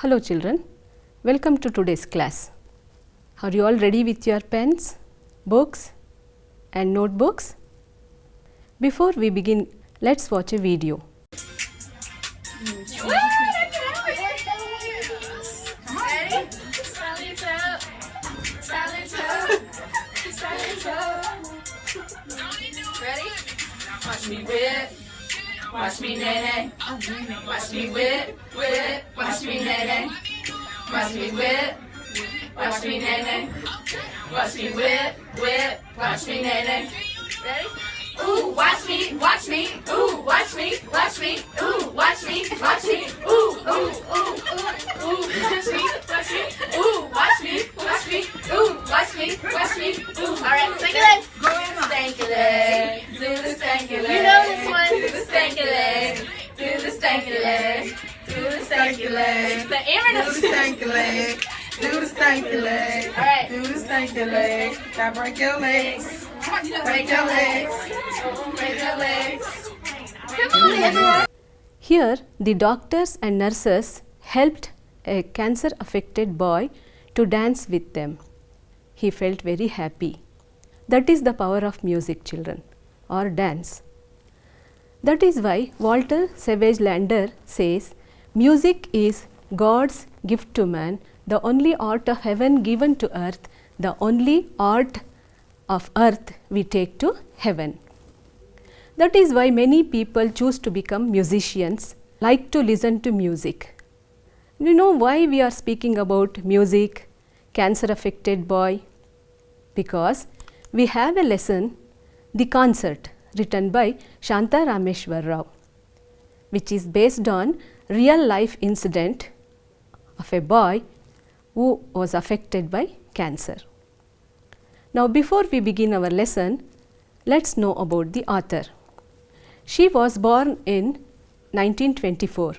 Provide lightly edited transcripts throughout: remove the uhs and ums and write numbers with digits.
Hello children, welcome to today's class. Are you all ready with your pens, books and notebooks? Before we begin, let's watch a video. Ready? Watch me whip, watch me nay-nay. Watch me whip, whip, watch me nay-nay. Watch me whip, watch me nay-nay. Watch me whip, whip, watch me nay-nay. Ready? Ooh, watch me, watch me, ooh, watch me, watch me, ooh, watch me, watch me, ooh, ooh, ooh, ooh, ooh, watch me, ooh, watch me, watch me, ooh, watch me, watch me, ooh. All right, sing it. Stanky leg, do the stanky leg. You know this one. Do the stanky leg, do the stanky leg, do the stanky leg. The Amber does Do the stanky leg. Do the stanky leg. All right. Do the stanky leg. Now break your legs. Break your legs. Break your legs. Come on, everyone. Here, the doctors and nurses helped a cancer affected boy to dance with them. He felt very happy. That is the power of music, children, or dance. That is why Walter Savage Landor says, music is God's gift to man, the only art of heaven given to earth, the only art of earth we take to heaven. That is why many people choose to become musicians, like to listen to music. You know why we are speaking about music, cancer affected boy? Because we have a lesson, The Concert, written by Shanta Rameshwar Rao, which is based on real life incident of a boy who was affected by cancer. Now before we begin our lesson, let's know about the author. She was born in 1924.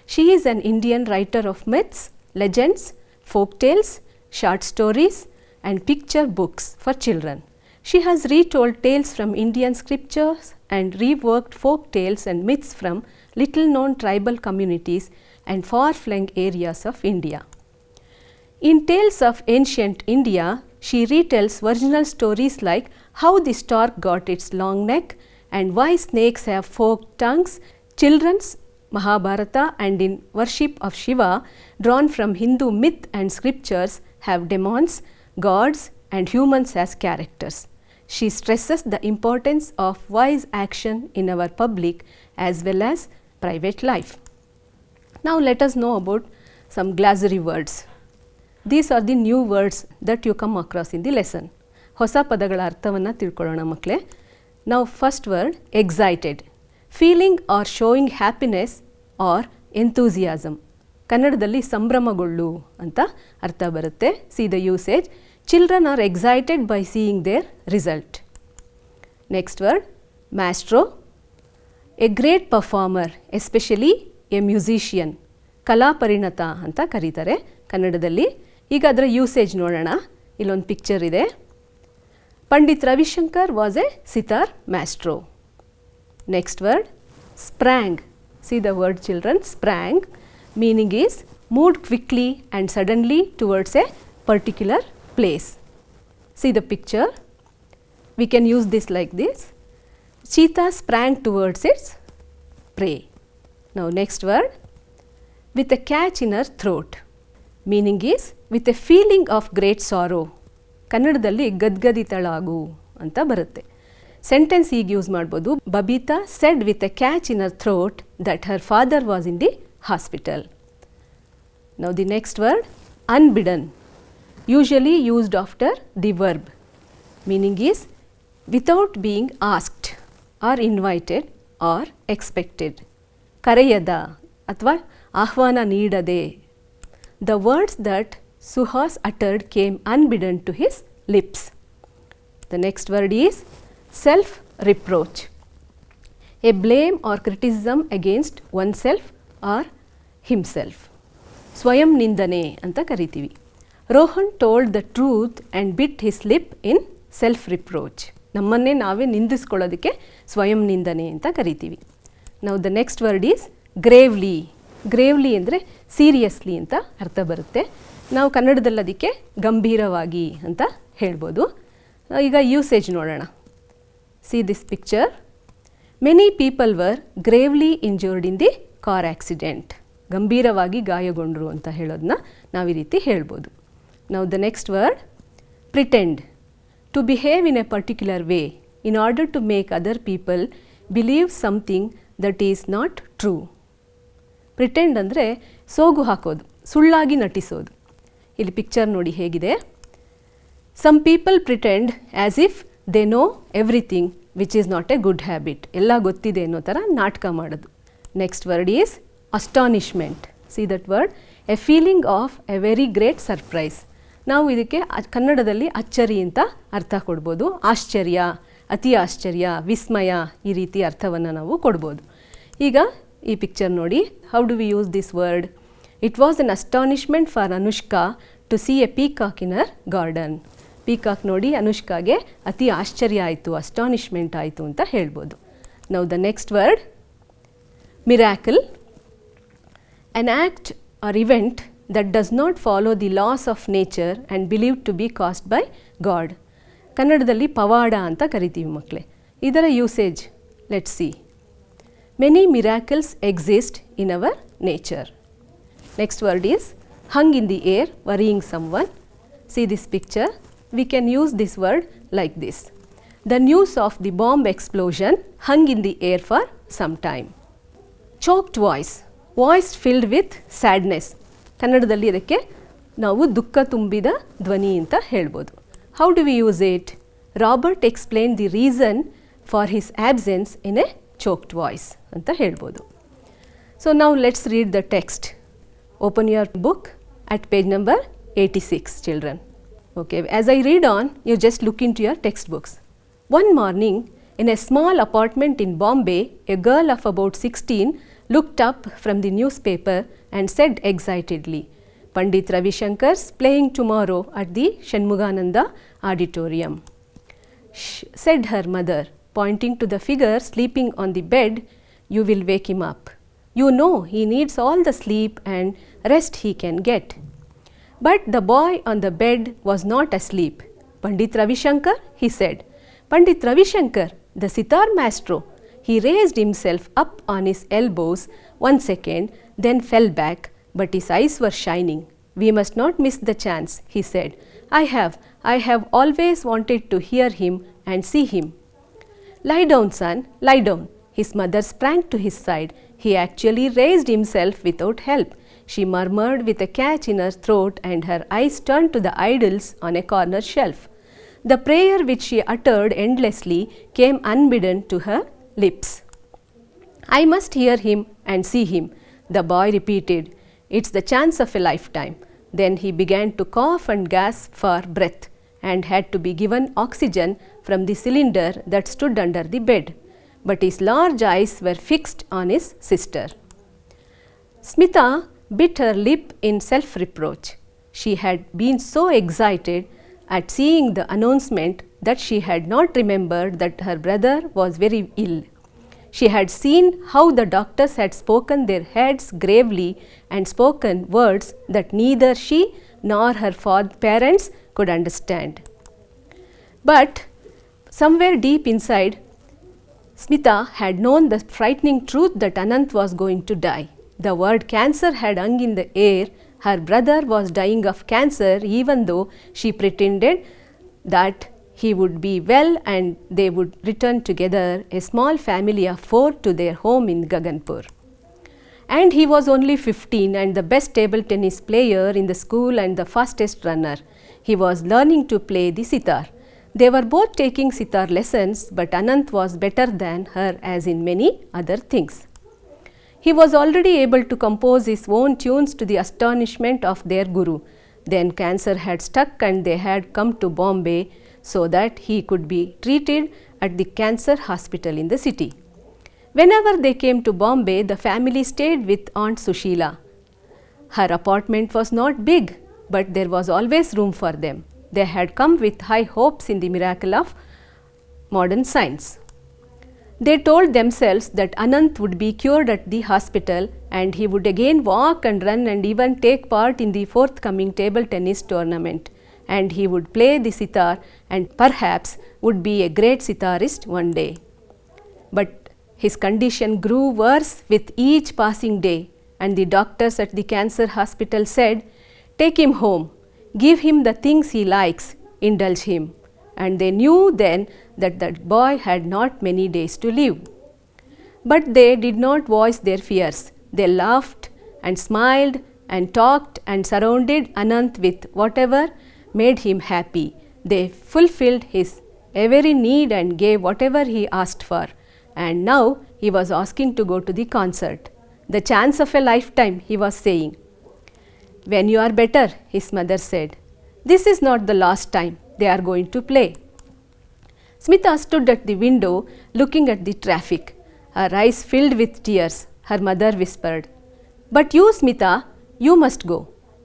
She is an Indian writer of myths, legends, folk tales, short stories and picture books for children. She has retold tales from Indian scriptures and reworked folk tales and myths from little known tribal communities and far-flung areas of India. In Tales of Ancient India, she retells original stories like how the stork got its long neck and why snakes have forked tongues, children's Mahabharata, and in worship of Shiva, drawn from Hindu myth and scriptures, have demons, gods and humans as characters. She stresses the importance of wise action in our public as well as private life. Now let us know about some glossary words. These are the new words that you come across in the lesson. ಹೊಸ ಪದಗಳ ಅರ್ಥವನ್ನು ತಿಳ್ಕೊಳ್ಳೋಣ ಮಕ್ಕಳೇ. Now first word, excited. Feeling or showing happiness or enthusiasm. ಕನ್ನಡದಲ್ಲಿ ಸಂಭ್ರಮಗೊಳ್ಳು ಅಂತ ಅರ್ಥ ಬರುತ್ತೆ. See the usage. Children are excited by seeing their result. Next word, maestro. A great performer, especially a musician. ಕಲಾ ಪರಿಣತ ಅಂತ ಕರೀತಾರೆ ಕನ್ನಡದಲ್ಲಿ. ಈಗ ಅದರ ಯೂಸೇಜ್ ನೋಡೋಣ. ಇಲ್ಲೊಂದು ಪಿಕ್ಚರ್ ಇದೆ. Pandit Ravishankar was A sitar maestro. Next word, sprang. See the word children, sprang. Meaning is moved quickly and suddenly towards a particular place. See the picture. We can use this like this. Cheetah sprang towards its prey. Now next word, with a catch in her throat. Meaning is with a feeling of great sorrow. ಕನ್ನಡದಲ್ಲಿ ಗದ್ಗದಿತಳಾಗು ಅಂತ ಬರುತ್ತೆ. Sentence ಈಗ use ಮಾಡ್ಬೋದು. Babita said with a catch in her throat that her father was in the hospital. Now the next word, unbidden. Usually used after the verb. Meaning is without being asked or invited or expected. ಕರೆಯದ ಅಥವಾ ಆಹ್ವಾನ ನೀಡದೆ. The words that Suhas uttered came unbidden to his lips. The next word is self-reproach. A blame or criticism against oneself or himself. ಸ್ವಯಂ ನಿಂದನೆ ಅಂತ ಕರಿತೀವಿ. Rohan told the truth and bit his lip in self-reproach. ನಮ್ಮನ್ನೇ ನಾವೇ ನಿಂದಿಸ್ಕೊಳ್ಳೋದಕ್ಕೆ ಸ್ವಯಂ ನಿಂದನೆ ಅಂತ ಕರಿತೀವಿ. Now the next word is gravely. ಗ್ರೇವ್ಲಿ ಅಂದರೆ ಸೀರಿಯಸ್ಲಿ ಅಂತ ಅರ್ಥ ಬರುತ್ತೆ. ನಾವು ಕನ್ನಡದಲ್ಲಿ ಅದಕ್ಕೆ ಗಂಭೀರವಾಗಿ ಅಂತ ಹೇಳ್ಬೋದು. ಈಗ ಯೂಸೇಜ್ ನೋಡೋಣ. See this picture. Many people were gravely injured in the car accident. ಗಂಭೀರವಾಗಿ ಗಾಯಗೊಂಡರು ಅಂತ ಹೇಳೋದನ್ನ ನಾವು ಈ ರೀತಿ ಹೇಳ್ಬೋದು. ನಾವು the next word pretend. To behave in a particular way in order to make other people believe something that is not true. Pretend ಅಂದರೆ ಸೋಗು ಹಾಕೋದು, ಸುಳ್ಳಾಗಿ ನಟಿಸೋದು. ಇಲ್ಲಿ ಪಿಕ್ಚರ್ ನೋಡಿ ಹೇಗಿದೆ. Some people pretend as if they know everything which is not a good habit. ಎಲ್ಲ ಗೊತ್ತಿದೆ ಅನ್ನೋ ಥರ ನಾಟಕ ಮಾಡೋದು. Next word is astonishment. See that word. A feeling of a very great surprise. ನಾವು ಇದಕ್ಕೆ ಕನ್ನಡದಲ್ಲಿ ಅಚ್ಚರಿ ಅಂತ ಅರ್ಥ ಕೊಡ್ಬೋದು. ಆಶ್ಚರ್ಯ, ಅತಿ ಆಶ್ಚರ್ಯ, ವಿಸ್ಮಯ ಈ ರೀತಿ ಅರ್ಥವನ್ನು ನಾವು ಕೊಡ್ಬೋದು. ಈಗ ಈ ಪಿಕ್ಚರ್ ನೋಡಿ. How do we use this word? It was an astonishment for Anushka to see a peacock in her garden. Peacock ನೋಡಿ ಅನುಷ್ಕಾಗೆ ಅತಿ ಆಶ್ಚರ್ಯ ಆಯಿತು, ಅಸ್ಟಾನಿಷ್ಮೆಂಟ್ ಆಯಿತು ಅಂತ ಹೇಳ್ಬೋದು. ನಾವು the next word miracle. An act or event that does not follow the laws of nature and believed to be caused by God. ಕನ್ನಡದಲ್ಲಿ ಪವಾಡ ಅಂತ ಕರಿತೀವಿ ಮಕ್ಕಳೇ. ಇದರ usage let's see. Many miracles exist in our nature. Next word is hung in the air worrying someone. See this picture. We can use this word like this. The news of the bomb explosion hung in the air for some time. Choked voice. Voice filled with sadness. ಕನ್ನಡದಲ್ಲಿ ಇದಕ್ಕೆ ನಾವು ದುಃಖ ತುಂಬಿದ ಧ್ವನಿ ಅಂತ ಹೇಳ್ಬೋದು. How do we use it? Robert explain the reason for his absence in a choked voice ಅಂತ ಹೇಳ್ಬೋದು. ಸೊ ನಾವು let's read the text. Open your book at page number 86, children. Okay, as I read on, you just look into your textbooks. One morning, in a small apartment in Bombay, a girl of about 16 looked up from the newspaper and said excitedly, Pandit Ravi Shankar's playing tomorrow at the Shanmugananda Auditorium. Said her mother, pointing to the figure sleeping on the bed, you will wake him up. You know he needs all the sleep and rest he can get. But the boy on the bed was not asleep. Pandit Ravi Shankar, he said. Pandit Ravi Shankar, the sitar maestro. He raised himself up on his elbows 1 second, then fell back, but his eyes were shining. We must not miss the chance, he said. I have always wanted to hear him and see him. Lie down, son, lie down. His mother sprang to his side. He actually raised himself without help. She murmured with a catch in her throat, and her eyes turned to the idols on a corner shelf. The prayer which she uttered endlessly came unbidden to her lips. I must hear him and see him, the boy repeated. It's the chance of a lifetime. Then he began to cough and gasp for breath and had to be given oxygen from the cylinder that stood under the bed. But his large eyes were fixed on his sister. Smita bit her lip in self-reproach. She had been so excited at seeing the announcement that she had not remembered that her brother was very ill. She had seen how the doctors had spoken their heads gravely and spoken words that neither she nor her parents could understand. But somewhere deep inside, Smita had known the frightening truth that Anant was going to die. The word cancer had hung in the air. Her brother was dying of cancer, even though she pretended that he would be well and they would return together, a small family of 4, to their home in Gaganpur. And he was only 15 and the best table tennis player in the school and the fastest runner. He was learning to play the sitar. They were both taking sitar lessons, but Anant was better than her, as in many other things. He was already able to compose his own tunes to the astonishment of their guru. Then cancer had stuck and they had come to Bombay so that he could be treated at the cancer hospital in the city. Whenever they came to Bombay, the family stayed with Aunt Sushila. Her apartment was not big, but there was always room for them. They had come with high hopes in the miracle of modern science. They told themselves that Anant would be cured at the hospital and he would again walk and run and even take part in the forthcoming table tennis tournament. And he would play the sitar and perhaps would be a great sitarist one day. But his condition grew worse with each passing day, and the doctors at the cancer hospital said, "Take him home, give him the things he likes, indulge him." And they knew then that that boy had not many days to live. But they did not voice their fears. They laughed and smiled and talked and surrounded Anant with whatever made him happy. They fulfilled his every need and gave whatever he asked for. And now he was asking to go to the concert. The chance of a lifetime, he was saying. "When you are better," his mother said, "this is not the last time they are going to play." Smita stood at the window looking at the traffic. Her eyes filled with tears. Her mother whispered, "But you, Smita, you must go.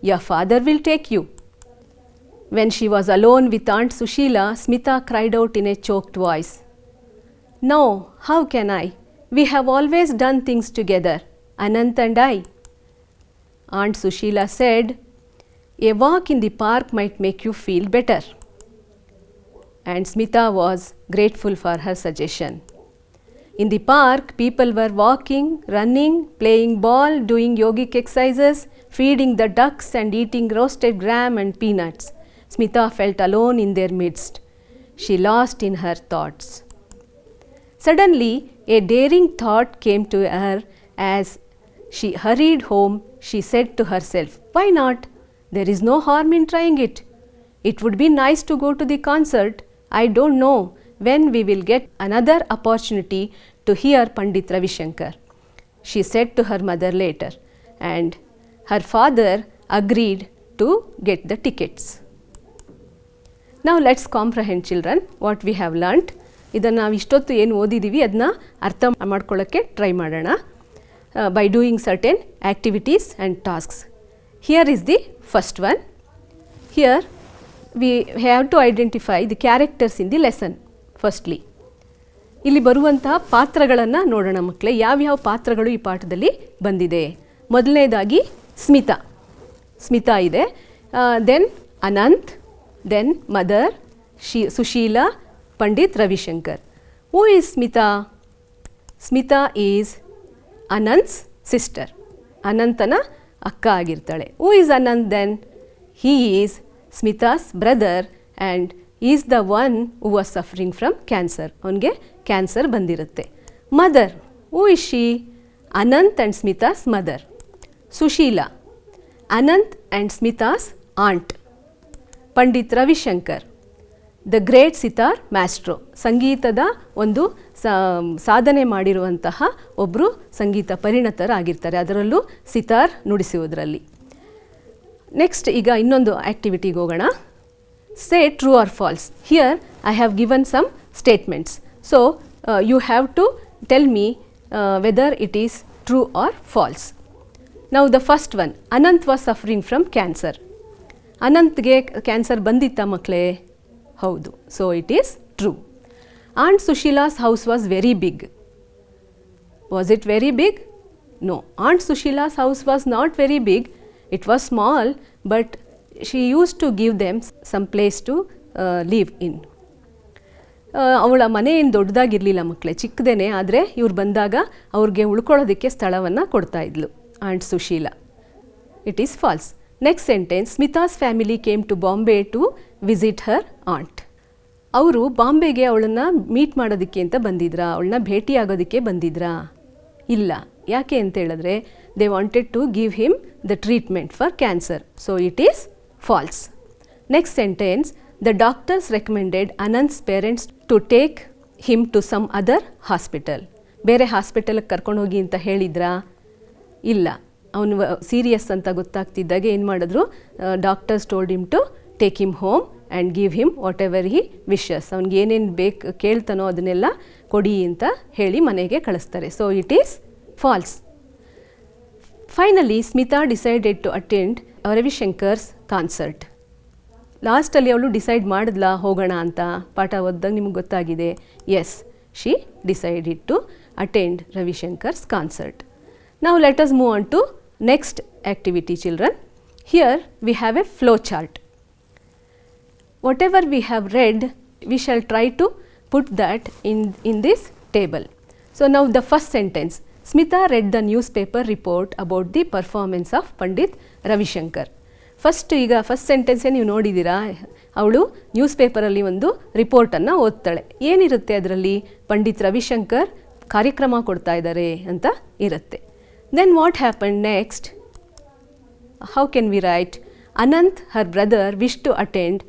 Your father will take you." When she was alone with Aunt Sushila, Smita cried out in a choked voice, "No, how can I? We have always done things together, Anant and I." Aunt Sushila said, "A walk in the park might make you feel better." And Smita was grateful for her suggestion. In the park, people were walking, running, playing ball, doing yogic exercises, feeding the ducks and eating roasted gram and peanuts. Smita felt alone in their midst. She lost in her thoughts. Suddenly, a daring thought came to her as she hurried home. She said to herself, "Why not? There is no harm in trying it. It would be nice to go to the concert. I don't know when we will get another opportunity to hear Pandit Ravi Shankar," she said to her mother later, and her father agreed to get the tickets. Now let's comprehend, children, what we have learnt. ಇದನ್ನು ನಾವು ಇಷ್ಟೊತ್ತು ಏನು ಓದಿದ್ದೀವಿ ಅದನ್ನ ಅರ್ಥ ಮಾಡ್ಕೊಳ್ಳೋಕ್ಕೆ try ಮಾಡೋಣ by doing certain activities and tasks. Here is the first one. Here we have to identify the characters in the lesson firstly. ಇಲ್ಲಿ ಬರುವಂತಹ ಪಾತ್ರಗಳನ್ನು ನೋಡೋಣ ಮಕ್ಕಳೇ. ಯಾವ್ಯಾವ ಪಾತ್ರಗಳು ಈ ಪಾಠದಲ್ಲಿ ಬಂದಿದೆ. ಮೊದಲನೇದಾಗಿ ಸ್ಮಿತಾ ಇದೆ, then Anant, then mother, Sushila, Pandit Ravi Shankar. Who is Smita? Smita is Anant's sister. Anantana akka agirtale. Who is Anant then? He is Smita's brother and he is the one who was suffering from cancer. Avನಿಗೆ cancer ಬಂದಿರುತ್ತೆ. Mother. Who is she? Anant and Smita's mother. Sushila. Anant and Smita's aunt. Pandit Ravi Shankar. The great sitar Maestro, ಸಂಗೀತದ ಒಂದು ಸಾಧನೆ ಮಾಡಿರುವಂತಹ ಒಬ್ಬರು ಸಂಗೀತ ಪರಿಣತರಾಗಿರ್ತಾರೆ, ಅದರಲ್ಲೂ sitar ನುಡಿಸುವುದರಲ್ಲಿ. Next ಈಗ ಇನ್ನೊಂದು ಆ್ಯಕ್ಟಿವಿಟಿಗೆ ಹೋಗೋಣ. Say true or false. Here I have given some statements. So you have to tell me whether it is true or false. Now the first one, Anant was suffering from cancer. ಅನಂತ್ಗೆ cancer ಬಂದಿತ್ತಾ ಮಕ್ಕಳೇ? ಹೌದು. So it is true. Aunt Sushila's house was very big. Was it very big? No. Aunt Sushila's house was not very big. It was small, but she use to give them some place to live in. ಅವಳ ಮನೆ ಏನು ದೊಡ್ಡದಾಗಿರಲಿಲ್ಲ ಮಕ್ಕಳೇ, ಚಿಕ್ಕದೇನೆ. ಆದರೆ ಇವ್ರು ಬಂದಾಗ ಅವ್ರಿಗೆ ಉಳ್ಕೊಳ್ಳೋದಕ್ಕೆ ಸ್ಥಳವನ್ನು ಕೊಡ್ತಾ ಇದ್ಲು aunt Sushila. It is false. Next sentence, Smita's family came to Bombay to visit her aunt. ಅವರು ಬಾಂಬೆಗೆ ಅವಳನ್ನು ಮೀಟ್ ಮಾಡೋದಕ್ಕೆ ಅಂತ ಬಂದಿದ್ರಾ? ಅವಳನ್ನ ಭೇಟಿಯಾಗೋದಕ್ಕೆ ಬಂದಿದ್ರಾ? ಇಲ್ಲ. ಯಾಕೆ ಅಂತ ಹೇಳಿದ್ರೆ they wanted to give him the treatment for cancer. So it is false. Next sentence, the doctors recommended Anant's parents to take him to some other hospital. ಬೇರೆ ಹಾಸ್ಪಿಟಲ್ಗೆ ಕರ್ಕೊಂಡೋಗಿ ಅಂತ ಹೇಳಿದ್ರಾ? ಇಲ್ಲ. ಅವನು ಸೀರಿಯಸ್ ಅಂತ ಗೊತ್ತಾಗ್ತಿದ್ದಾಗ ಏನು ಮಾಡಿದ್ರು, doctors told him to take him home and give him whatever he wishes. ಅವ್ನಿಗೆ ಏನೇನು ಬೇಕು ಕೇಳ್ತಾನೋ ಅದನ್ನೆಲ್ಲ ಕೊಡಿ ಅಂತ ಹೇಳಿ ಮನೆಗೆ ಕಳಿಸ್ತಾರೆ. So it is false. Finally Smita decided to attend Ravishankar's concert. ಲಾಸ್ಟಲ್ಲಿ ಅವಳು ಡಿಸೈಡ್ ಮಾಡಿದ್ಲಾ ಹೋಗೋಣ ಅಂತ? ಪಾಠ ಓದಿದಾಗ ನಿಮ್ಗೆ ಗೊತ್ತಾಗಿದೆ. Yes, she decided to attend Ravi Shankar's concert. Now let us move on to next activity, children. Here we have a flow chart. Whatever we have read, we shall try to put that in this table. So now the first sentence, Smita read the newspaper report about the performance of Pandit Ravi Shankar. First ಸೆಂಟೆನ್ಸೇ ನೀವು ನೋಡಿದ್ದೀರಾ, ಅವಳು news ಪೇಪರಲ್ಲಿ ಒಂದು ರಿಪೋರ್ಟನ್ನು ಓದ್ತಾಳೆ. ಏನಿರುತ್ತೆ ಅದರಲ್ಲಿ? ಪಂಡಿತ್ ರವಿಶಂಕರ್ ಕಾರ್ಯಕ್ರಮ ಕೊಡ್ತಾ ಇದ್ದಾರೆ ಅಂತ ಇರುತ್ತೆ. Then what happen next? How can we write? Anant her brother wish to attend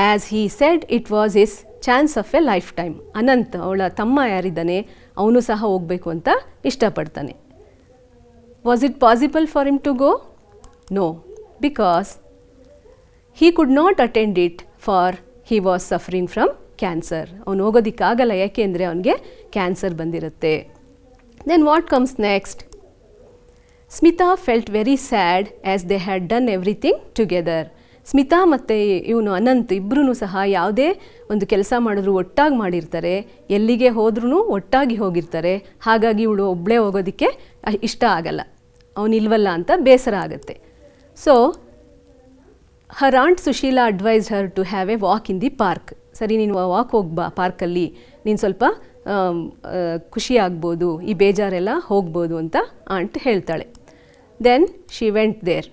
as he said it was his chance of a lifetime. Anant, ಅವಳ ತಮ್ಮ ಯಾರಿದ್ದಾನೆ, ಅವನು ಸಹ ಹೋಗಬೇಕು ಅಂತ ಇಷ್ಟಪಡ್ತಾನೆ. Was it possible for him to go? No, because he could not attend it for he was suffering from cancer. ಅವನು ಹೋಗೋದಕ್ಕಾಗಲ್ಲ, ಯಾಕೆಂದರೆ ಅವನಿಗೆ ಕ್ಯಾನ್ಸರ್ ಬಂದಿರುತ್ತೆ. Then what comes next? Smita felt very sad as they had done everything together. Smita ಮತ್ತು ಇವನು ಅನಂತ್ ಇಬ್ಬರೂ ಸಹ ಯಾವುದೇ ಒಂದು ಕೆಲಸ ಮಾಡಿದ್ರು ಒಟ್ಟಾಗಿ ಮಾಡಿರ್ತಾರೆ, ಎಲ್ಲಿಗೆ ಹೋದ್ರೂ ಒಟ್ಟಾಗಿ ಹೋಗಿರ್ತಾರೆ. ಹಾಗಾಗಿ ಇವಳು ಒಬ್ಬಳೇ ಹೋಗೋದಕ್ಕೆ ಇಷ್ಟ ಆಗಲ್ಲ, ಅವನಿಲ್ವಲ್ಲ ಅಂತ ಬೇಸರ ಆಗುತ್ತೆ. So, her aunt Sushila advised her to have a walk in the park. ಸರಿ, ನೀನು ವಾಕ್ ಹೋಗ್ಬಾ ಪಾರ್ಕಲ್ಲಿ, ನೀನು ಸ್ವಲ್ಪ ಖುಷಿ ಆಗ್ಬೋದು, ಈ ಬೇಜಾರೆಲ್ಲ ಹೋಗ್ಬೋದು ಅಂತ ಆಂಟ್ ಹೇಳ್ತಾಳೆ. Then she went there.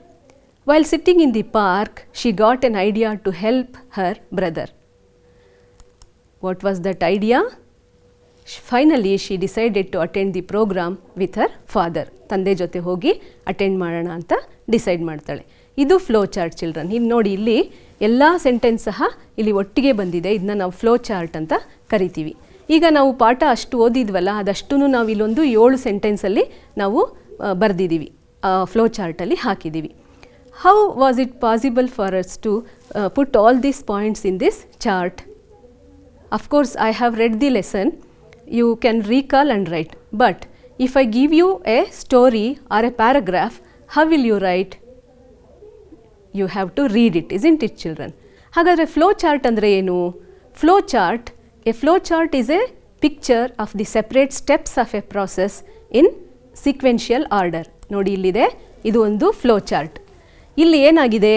While sitting in the park she got an idea to help her brother. What was that idea? Finally she decided to attend the program with her father. ತಂದೆ ಜೊತೆ ಹೋಗಿ attend ಮಾಡೋಣ ಅಂತ decide ಮಾಡ್ತಾಳೆ. ಇದು flow chart children. ಇಲ್ಲಿ ನೋಡಿ, ಇಲ್ಲಿ ಎಲ್ಲ ಸೆಂಟೆನ್ಸ್ ಸಹ ಇಲ್ಲಿ ಒಟ್ಟಿಗೆ ಬಂದಿದೆ. ಇದನ್ನ ನಾವು ಫ್ಲೋ ಚಾರ್ಟ್ ಅಂತ ಕರಿತೀವಿ. ಈಗ ನಾವು ಪಾಠ ಅಷ್ಟು ಓದಿದ್ವಲ್ಲ, ಅದಷ್ಟೂ ನಾವು ಇಲ್ಲೊಂದು 7 ಸೆಂಟೆನ್ಸಲ್ಲಿ ನಾವು ಬರೆದಿದ್ದೀವಿ, ಫ್ಲೋ ಚಾರ್ಟಲ್ಲಿ ಹಾಕಿದ್ದೀವಿ. How was it possible for us to put all these points in this chart? Of course I have read the lesson, you can recall and write, but if I give you a story or a paragraph, how will you write? You have to read it, isn't it children? ಹಾಗಾದರೆ flow chart ಅಂದರೆ ಏನು? Flow chart, A flow chart is a picture of the separate steps of a process in sequential order. ನೋಡಿ ಇಲ್ಲಿದೆ, ಇದು ಒಂದು flow chart. ಇಲ್ಲಿ ಏನಾಗಿದೆ,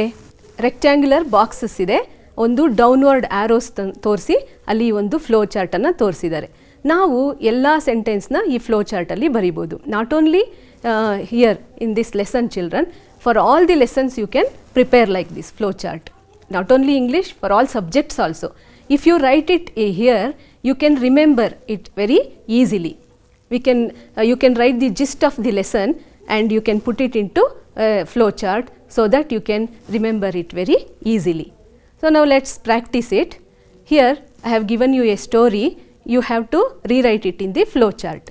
rectangular boxes ಇದೆ, ಒಂದು ಡೌನ್ವರ್ಡ್ ಆ್ಯರೋಸ್ ತೋರಿಸಿ ಅಲ್ಲಿ ಒಂದು ಫ್ಲೋ ಚಾರ್ಟನ್ನು ತೋರಿಸಿದ್ದಾರೆ. ನಾವು ಎಲ್ಲ ಸೆಂಟೆನ್ಸ್ನ ಈ ಫ್ಲೋ ಚಾರ್ಟಲ್ಲಿ ಬರಿಬೋದು. Not only here in this lesson children, for all the lessons you can prepare like this flow chart. Not only English, for all subjects also. If you write it here, you can remember it very easily. You can write the gist of the lesson and you can put it into a flow chart so that you can remember it very easily. So now let's practice it. Here I have given you a story. You have to rewrite it in the flow chart.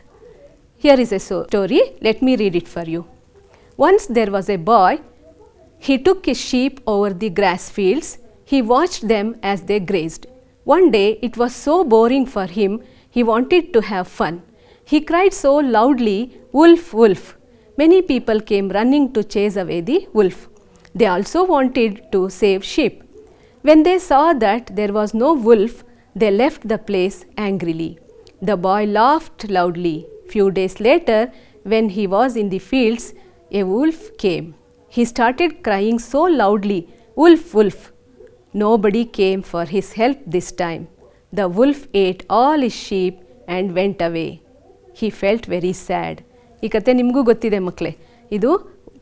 Here is a story. Let me read it for you. Once there was a boy. He took his sheep over the grass fields. He watched them as they grazed. One day it was so boring for him, he wanted to have fun. He cried so loudly, "Wolf, wolf!" Many people came running to chase away the wolf. They also wanted to save sheep. When they saw that there was no wolf, they left the place angrily. The boy laughed loudly. Few days later, when he was in the fields, a wolf came. He started crying so loudly, "Wolf, wolf!" Nobody came for his help this time. The wolf ate all his sheep and went away. He felt very sad. ಈ ಕತೆ ನಿಮಗೂ ಗೊತ್ತಿದೆ ಮಕ್ಕಳೇ, ಇದು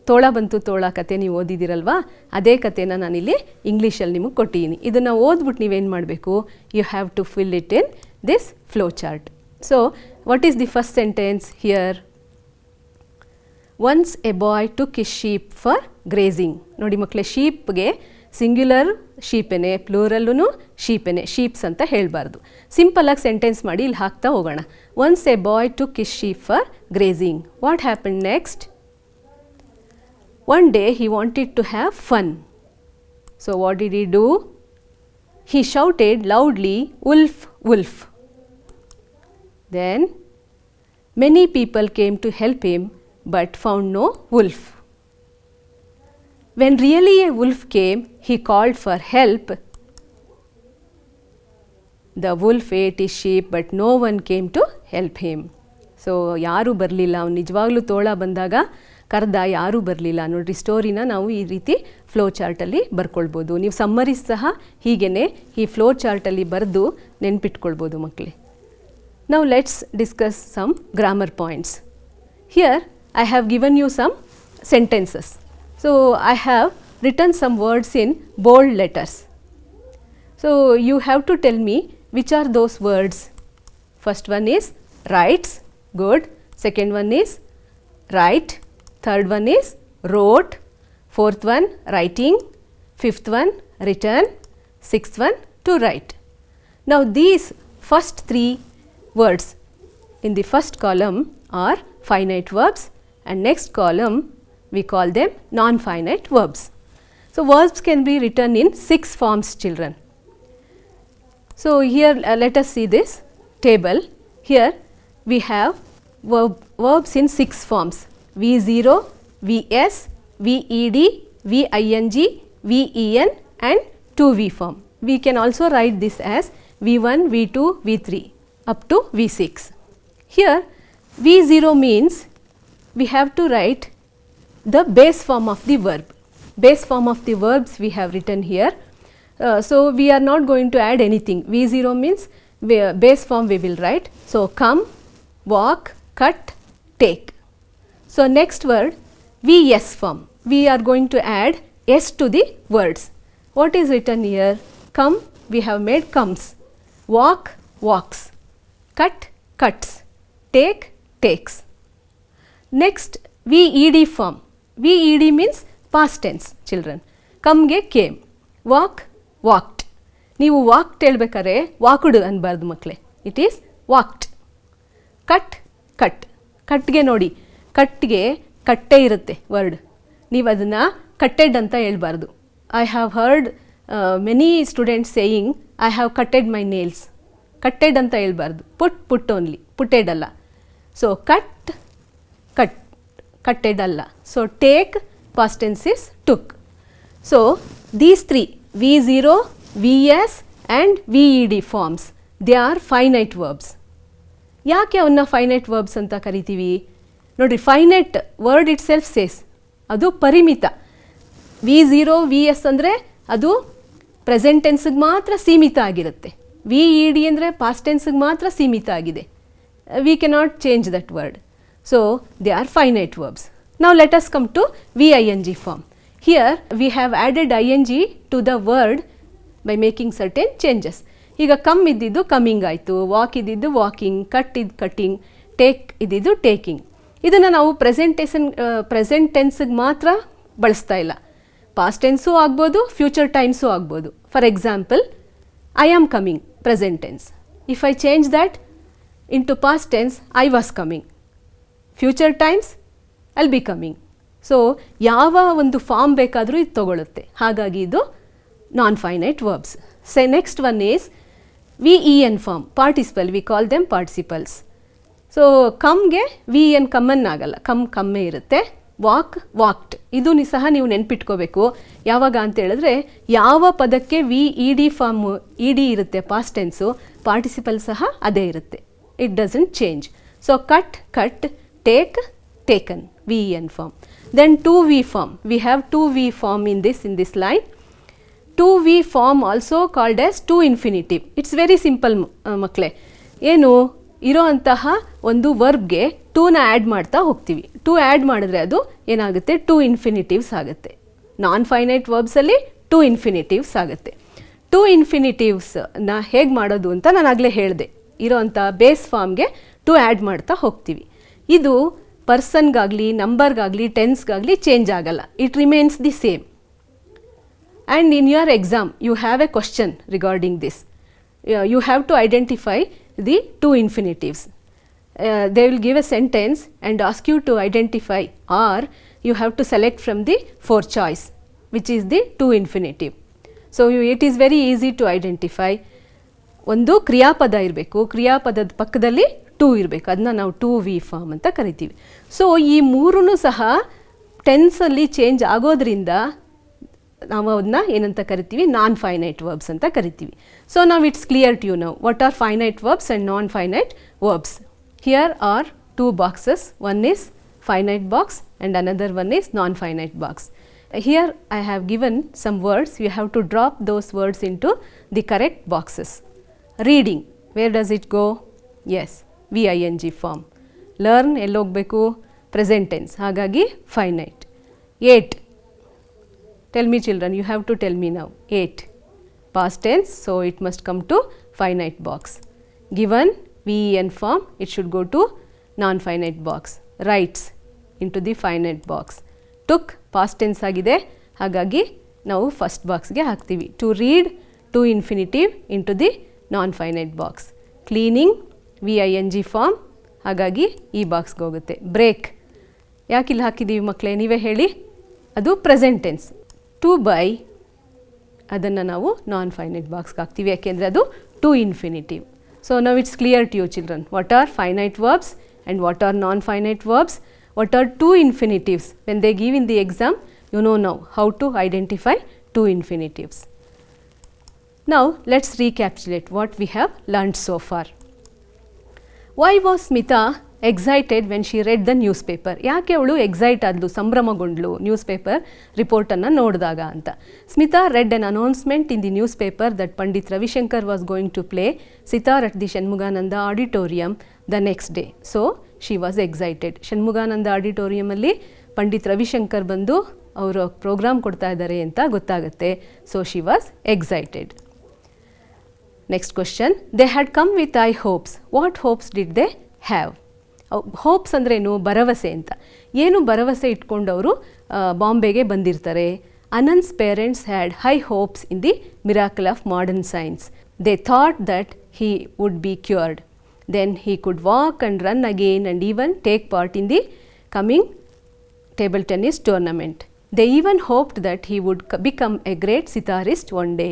ತೋಳ ಬಂತು ತೋಳ ಕತೆ ನೀವು ಓದಿದಿರಲ್ವಾ, ಅದೇ ಕತೆನ ನಾನಿಲ್ಲಿ ಇಂಗ್ಲೀಷಲ್ಲಿ ನಿಮಗೆ ಕೊಟ್ಟಿದ್ದೀನಿ. ಇದನ್ನು ಓದ್ಬಿಟ್ಟು ನೀವೇನು ಮಾಡಬೇಕು, you have to fill it in this flow chart. So what is the first sentence here? Once a boy took his sheep for grazing. ನೋಡಿ ಮಕ್ಕಳೇ, ಶೀಪ್ಗೆ ಸಿಂಗ್ಯುಲರ್ ಶೀಪೇನೆ, ಪ್ಲೂರಲ್ಲೂ ಶೀಪೇನೆ, ಶೀಪ್ಸ್ ಅಂತ ಹೇಳಬಾರ್ದು. ಸಿಂಪಲಾಗಿ ಸೆಂಟೆನ್ಸ್ ಮಾಡಿ ಇಲ್ಲಿ ಹಾಕ್ತಾ ಹೋಗೋಣ. Once a boy took his sheep for grazing. What happen next? One day he wanted to have fun. So what did he do? He shouted loudly, "Wolf, wolf!" Then many people came to help him but found no wolf. When really a wolf came, he called for help. The wolf ate his sheep but no one came to help him. So ಯಾರೂ ಬರಲಿಲ್ಲ, ಅವ್ನು ನಿಜವಾಗ್ಲೂ ತೋಳ ಬಂದಾಗ ಕರೆದ, ಯಾರೂ ಬರಲಿಲ್ಲ. ನೋಡಿರಿ, ಸ್ಟೋರಿನ ನಾವು ಈ ರೀತಿ ಫ್ಲೋ ಚಾರ್ಟಲ್ಲಿ ಬರ್ಕೊಳ್ಬೋದು. ನೀವು ಸಮ್ಮರೀಸ್ ಸಹ ಹೀಗೇ ಈ ಫ್ಲೋ ಚಾರ್ಟಲ್ಲಿ ಬರೆದು ನೆನ್ಪಿಟ್ಕೊಳ್ಬೋದು ಮಕ್ಕಳೇ. Now let's discuss some grammar points. Here I have given you some sentences. So I have written some words in bold letters. So you have to tell me which are those words. First one is writes, good. Second one is write. Third one is wrote. Fourth one writing. Fifth one written. Sixth one to write. Now these first three words in the first column are finite verbs, and next column we call them non-finite verbs. So verbs can be written in 6 forms, children. So here let us see this table. Here we have verbs in 6 forms: V0, Vs, Ved, Ving, Ven and 2V form. We can also write this as V1, V2, V3 up to V6. Here V0 means we have to write the base form of the verb. Base form of the verbs we have written here. So we are not going to add anything. V0 means base form we will write. So come, walk, cut, take. So next word Vs form. We are going to add S to the words. What is written here? Come, we have made comes. Walk, walks. Cut, cuts. Take, takes. Next Ved form. Ved means past tense, children. Come ge came. Walk, walked. ನೀವು walked ಹೇಳ್ಬೇಕಾದ್ರೆ walked ಅನ್ಬಾರ್ದು ಮಕ್ಕಳೇ. It is walked. Cut, cut. ಕಟ್ಗೆ ನೋಡಿ, ಕಟ್ಗೆ ಕಟ್ಟೆ ಇರುತ್ತೆ word. ನೀವು ಅದನ್ನು ಕಟ್ಟೆಡ್ ಅಂತ ಹೇಳ್ಬಾರ್ದು. I have heard many students saying I have cutted my nails. Cutted ಅಂತ ಹೇಳ್ಬಾರ್ದು. ಪುಟ್ ಓನ್ಲಿ, ಪುಟ್ಟೆಡ್ ಅಲ್ಲ. ಸೊ ಕಟ್, ಕಟ್, ಕಟ್ಟೆಡ್ ಅಲ್ಲ. So take past tense is took. So these three V0, Vs and Ved forms, they are finite verbs. ಯಾಕೆ ಅವನ್ನ finite verbs ಅಂತ ಕರಿತೀವಿ? ನೋಡಿರಿ, finite word it self says, ಅದು ಪರಿಮಿತ. V0, Vs ಅಂದರೆ ಅದು ಪ್ರೆಸೆಂಟ್ ಟೆನ್ಸ್ಗೆ ಮಾತ್ರ ಸೀಮಿತ ಆಗಿರುತ್ತೆ. Ved ಅಂದರೆ ಪಾಸ್ಟ್ ಟೆನ್ಸ್ಗೆ ಮಾತ್ರ ಸೀಮಿತ ಆಗಿದೆ. We cannot change that word. So they are finite verbs. Now let us come to Ving form. Here we have added ing to the word by making certain changes. ಈಗ come ಇದ್ದಿದ್ದು coming ಆಯಿತು, walk ಇದ್ದಿದ್ದು walking, cut ಇದ್ದು cutting, take ಇದ್ದಿದ್ದು taking. ಇದನ್ನು ನಾವು present ಟೆನ್ಸ್ಗೆ ಮಾತ್ರ ಬಳಸ್ತಾ ಇಲ್ಲ. ಪಾಸ್ಟ್ ಟೆನ್ಸು ಆಗ್ಬೋದು, ಫ್ಯೂಚರ್ ಟೈಮ್ಸು ಆಗ್ಬೋದು. For example, I am coming, present tense. If I change that into past tense, I was coming. Future times, I'll be coming. So ಯಾವ ಒಂದು ಫಾರ್ಮ್ ಬೇಕಾದರೂ ಇದು ತಗೊಳ್ಳುತ್ತೆ. ಹಾಗಾಗಿ ಇದು non finite verbs. Next one is Ven form, participle. V call them participles. So ಕಮ್ಗೆ Ven ಕಮ್ಮನ್ ಆಗಲ್ಲ, ಕಮ್ಮೇ ಇರುತ್ತೆ. Walk, walked. ಇದು ಸಹ ನೀವು ನೆನ್ಪಿಟ್ಕೋಬೇಕು. ಯಾವಾಗ ಅಂತ ಹೇಳಿದ್ರೆ, ಯಾವ ಪದಕ್ಕೆ Ved ಫಾರ್ಮ್ ಇಡಿ ಇರುತ್ತೆ ಪಾಸ್ಟ್ ಟೆನ್ಸು, ಪಾರ್ಟಿಸಿಪಲ್ ಸಹ ಅದೇ ಇರುತ್ತೆ. It doesn't change. So cut, cut, take, taken, Ven form. Then 2V form. We have 2V form in this line. 2V form also called as to infinitive. It's very simple ಮಕ್ಕಳೇ. ಏನು ಇರೋ ಅಂತಹ ಒಂದು ವರ್ಬ್ಗೆ ಟೂನ add ಮಾಡ್ತಾ ಹೋಗ್ತೀವಿ. To add ಮಾಡಿದ್ರೆ ಅದು ಏನಾಗುತ್ತೆ? ಟು ಇನ್ಫಿನಿಟಿವ್ಸ್ ಆಗುತ್ತೆ. ನಾನ್ ಫೈನೈಟ್ ವರ್ಬ್ಸಲ್ಲಿ ಟು ಇನ್ಫಿನಿಟಿವ್ಸ್ ಆಗುತ್ತೆ. ಟು ಇನ್ಫಿನಿಟಿವ್ಸ್ನ ಹೇಗೆ ಮಾಡೋದು ಅಂತ ನಾನು ಆಗಲೇ ಹೇಳಿದೆ. ಇರೋ ಅಂಥ ಬೇಸ್ ಫಾರ್ಮ್ಗೆ ಟು ಆ್ಯಡ್ ಮಾಡ್ತಾ ಹೋಗ್ತೀವಿ. ಇದು ಪರ್ಸನ್ಗಾಗಲಿ, ನಂಬರ್ಗಾಗಲಿ, ಟೆನ್ಸ್ಗಾಗಲಿ ಚೇಂಜ್ ಆಗಲ್ಲ. It remains the same. And in your exam you have a question regarding this. You have to identify the to infinitives. They will give a sentence and ask you to identify, or you have to select from the 4 choice which is the to infinitive. So it is very easy to identify. ಒಂದು ಕ್ರಿಯಾಪದ ಇರಬೇಕು, ಕ್ರಿಯಾಪದದ ಪಕ್ಕದಲ್ಲಿ to ಇರಬೇಕು. ಅದನ್ನ ನಾವು 2V form ಅಂತ ಕರಿತೀವಿ. So ಈ ಮೂರೂ ಸಹ ಟೆನ್ಸಲ್ಲಿ ಚೇಂಜ್ ಆಗೋದ್ರಿಂದ ನಾವು ಅದನ್ನ ಏನಂತ ಕರಿತೀವಿ, ನಾನ್ ಫೈನೈಟ್ ವರ್ಬ್ಸ್ ಅಂತ ಕರಿತೀವಿ. ಸೊ ನಾವು it's clear to you now what are finite verbs and non finite verbs. Here are 2 boxes, one is finite box and another one is non-finite box. Here I have given some words, you have to drop those words into the correct boxes. Reading, where does it go? Yes, VING form. Learn, ಎಲ್ಲಿ ಹೋಗಬೇಕು, present tense, ಹಾಗಾಗಿ finite. 8, tell me children, you have to tell me now. 8, past tense, so it must come to finite box. Given, VEN form, it should go to non-finite box. Writes into the finite box. Took past tense ಆಗಿದೆ, ಹಾಗಾಗಿ ನಾವು first ಬಾಕ್ಸ್ಗೆ ಹಾಕ್ತೀವಿ. To read, to infinitive into the non finite box. Cleaning, VING form, ಹಾಗಾಗಿ ಈ ಬಾಕ್ಸ್ಗೆ ಹೋಗುತ್ತೆ. Break ಯಾಕಿಲ್ಲಿ ಹಾಕಿದ್ದೀವಿ ಮಕ್ಕಳೇ, ನೀವೇ ಹೇಳಿ. ಅದು ಪ್ರೆಸೆಂಟ್ ಟೆನ್ಸ್. ಟು ಬೈ, ಅದನ್ನು ನಾವು ನಾನ್-ಫೈನೈಟ್ ಬಾಕ್ಸ್ಗೆ ಹಾಕ್ತೀವಿ, ಯಾಕೆಂದರೆ ಅದು to infinitive. So now it's clear to you children, what are finite verbs and what are non-finite verbs, what are two infinitives. When they give in the exam, you know now how to identify two infinitives. Now let's recapitulate what we have learned so far. Why was Smita excited when she read the newspaper? ಯಾಕೆ ಅವಳು excite ಆದ್ಲು, ಸಂಭ್ರಮಗೊಂಡ್ಲು news paper ರಿಪೋರ್ಟನ್ನು ನೋಡಿದಾಗ ಅಂತ. Smita read an announcement in the newspaper that Pandit Ravishankar was going to play sitar at the Shanmugananda auditorium the next day. So she was excited. Shanmugananda auditorium ಅಲ್ಲಿ ಪಂಡಿತ್ ರವಿಶಂಕರ್ ಬಂದು ಅವರು program ಕೊಡ್ತಾ ಇದ್ದಾರೆ ಅಂತ ಗೊತ್ತಾಗುತ್ತೆ. So she was excited. Next question, they had come with high hopes. What hopes did they have? Hopes ಅಂದ್ರೇನು, ಭರವಸೆ ಅಂತ. ಏನು ಭರವಸೆ ಇಟ್ಕೊಂಡು ಅವರು ಬಾಂಬೆಗೆ ಬಂದಿರ್ತಾರೆ. Anant's parents had high hopes in the miracle of modern science. They thought that he would be cured. Then he could walk and run again and even take part in the coming table tennis tournament. They even hoped that he would become a great sitarist one day.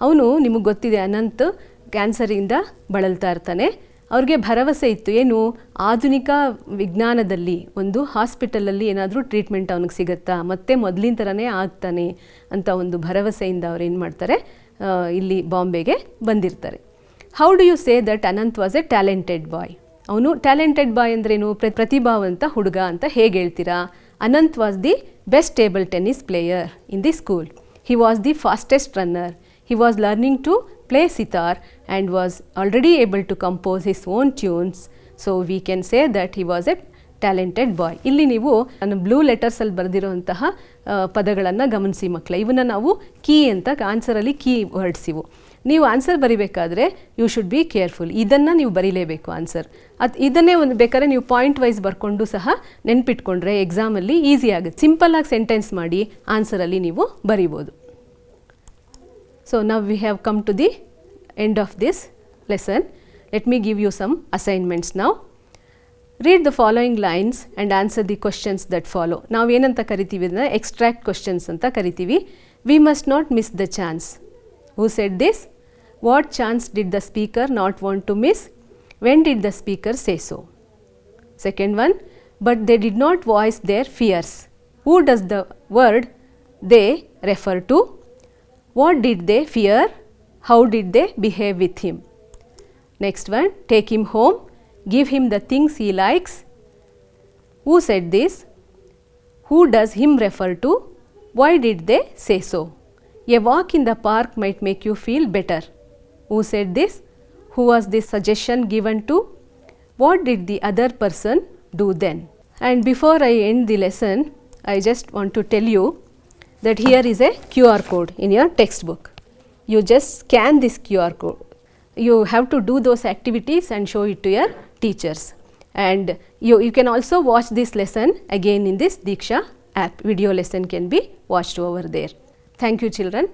ಅವನು, ನಿಮಗೆ ಗೊತ್ತಿದೆ, ಅನಂತ್ ಕ್ಯಾನ್ಸರಿಂದ ಬಳಲ್ತಾ ಇರ್ತಾನೆ. ಅವ್ರಿಗೆ ಭರವಸೆ ಇತ್ತು, ಏನು, ಆಧುನಿಕ ವಿಜ್ಞಾನದಲ್ಲಿ ಒಂದು ಹಾಸ್ಪಿಟಲಲ್ಲಿ ಏನಾದರೂ ಟ್ರೀಟ್ಮೆಂಟ್ ಅವನಿಗೆ ಸಿಗುತ್ತಾ, ಮತ್ತೆ ಮೊದಲಿನ ಥರನೇ ಆಗ್ತಾನೆ ಅಂತ ಒಂದು ಭರವಸೆಯಿಂದ ಅವ್ರು ಏನು ಮಾಡ್ತಾರೆ, ಇಲ್ಲಿ ಬಾಂಬೆಗೆ ಬಂದಿರ್ತಾರೆ. How do you say that Anant was a talented boy? ಅವನು ಟ್ಯಾಲೆಂಟೆಡ್ ಬಾಯ್ ಅಂದ್ರೇನು, ಪ್ರತಿಭಾವಂತ ಹುಡುಗ ಅಂತ ಹೇಗೆ ಹೇಳ್ತೀರಾ? Anant was the best table tennis player in the school. He was the fastest runner. He was learning to play sitar and was already able to compose his own tunes. So we can say that he was a talented boy. ಇಲ್ಲಿ ನೀವು ನಾನು blue ಲೆಟರ್ಸಲ್ಲಿ ಬರೆದಿರುವಂತಹ ಪದಗಳನ್ನು ಗಮನಿಸಿ ಮಕ್ಕಳೇ. ಇವನ್ನ ನಾವು key ಅಂತ, ಆನ್ಸರಲ್ಲಿ ಕೀ ವರ್ಡ್ಸ್ ಇವು. ನೀವು ಆನ್ಸರ್ ಬರಿಬೇಕಾದ್ರೆ ಯು ಶುಡ್ ಬಿ ಕೇರ್ಫುಲ್. ಇದನ್ನು ನೀವು ಬರೀಲೇಬೇಕು ಆನ್ಸರ್. ಇದನ್ನೇ ಒಂದು ಬೇಕಾದ್ರೆ ನೀವು ಪಾಯಿಂಟ್ ವೈಸ್ ಬರ್ಕೊಂಡು ಸಹ ನೆನ್ಪಿಟ್ಕೊಂಡ್ರೆ ಎಕ್ಸಾಮಲ್ಲಿ ಈಸಿ ಆಗುತ್ತೆ. ಸಿಂಪಲ್ಲಾಗಿ ಸೆಂಟೆನ್ಸ್ ಮಾಡಿ ಆನ್ಸರಲ್ಲಿ ನೀವು ಬರಿಬೋದು. So now we have come to the end of this lesson. Let me give you some assignments now. Read the following lines and answer the questions that follow. ನಾವು ಏನಂತ ಕರಿತೀವಿ ಅದನ್ನ extract questions ಅಂತ ಕರಿತೀವಿ. We must not miss the chance. Who said this? What chance did the speaker not want to miss? When did the speaker say so? Second one, but they did not voice their fears. Who does the word they refer to? What did they fear? How did they behave with him? Next one, take him home, give him the things he likes. Who said this? Who does him refer to? Why did they say so? A walk in the park might make you feel better. Who said this? Who was this suggestion given to? What did the other person do then? And before I end the lesson, I just want to tell you that here is a QR code in your textbook. You just scan this QR code. You have to do those activities and show it to your teachers. And you can also watch this lesson again in this Diksha app. Video lesson can be watched over there. Thank you children.